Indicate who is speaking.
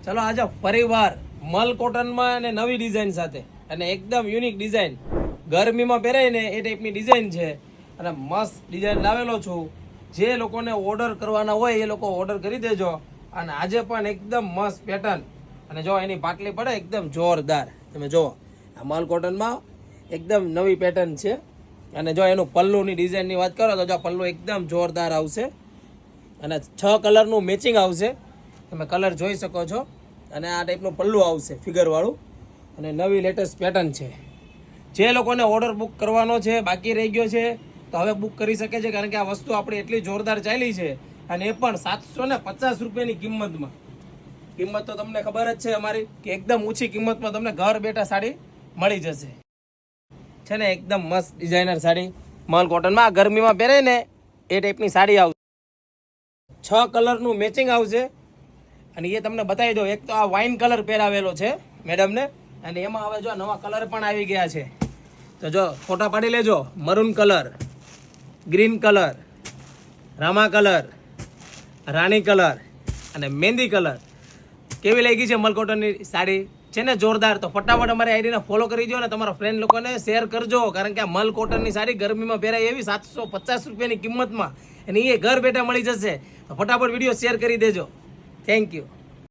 Speaker 1: ચલો આજે ફરીવાર મલ કોટનમાં અને નવી ડિઝાઇન સાથે અને એકદમ યુનિક ડિઝાઇન ગરમીમાં પહેરાય ને એ ટાઈપની ડિઝાઇન છે અને મસ્ત ડિઝાઇન લાવેલો છું. જે લોકોને ઓર્ડર કરવાના હોય એ લોકો ઓર્ડર કરી દેજો. અને આજે પણ એકદમ મસ્ત પેટર્ન અને જો એની પાટલી પડે એકદમ જોરદાર. તમે જુઓ આ મલ કોટનમાં એકદમ નવી પેટર્ન છે. અને જો એનું પલ્લુની ડિઝાઇનની વાત કરો તો જો પલ્લુ એકદમ જોરદાર આવશે અને 6 કલરનું મેચિંગ આવશે. તમે કલર જોઈ શકો છો. અને આ ટાઈપનું પલ્લું આવશે ફિગરવાળું અને નવી લેટેસ્ટ પેટર્ન છે. જે લોકોને ઓર્ડર બુક કરવાનો છે, બાકી રહી ગયો છે, તો હવે બુક કરી શકે છે, કારણ કે આ વસ્તુ આપણી એટલી જોરદાર ચાલી છે અને એ પણ 750 રૂપિયાની કિંમતમાં. કિંમત તો તમને ખબર જ છે અમારી કે એકદમ ઓછી કિંમતમાં તમને ઘર બેઠા સાડી મળી જશે. છે ને એકદમ મસ્ત ડિઝાઇનર સાડી મલ કોટનમાં ગરમીમાં પહેરે ને એ ટાઈપની સાડી આવશે. 6 કલરનું મેચિંગ આવશે અને એ તમને બતાવી દો. એક તો આ વાઇન કલર પહેરાવેલો છે મેડમને અને એમાં હવે જો નવા કલર પણ આવી ગયા છે. તો જો ફોટા પાડી લેજો. મરૂન કલર, ગ્રીન કલર, રામા કલર, રાણી કલર અને મહેંદી કલર. કેવી લાગી છે મલ કોટનની સાડી? છે ને જોરદાર. તો ફટાફટ અમારી આઈડીને ફોલો કરી દો અને તમારા ફ્રેન્ડ લોકોને શેર કરજો, કારણ કે આ મલ કોટનની સાડી ગરમીમાં પહેરાય એવી 750 રૂપિયાની કિંમતમાં અને એ ઘર બેઠા મળી જશે. તો ફટાફટ વિડીયો શેર કરી દેજો. Thank you.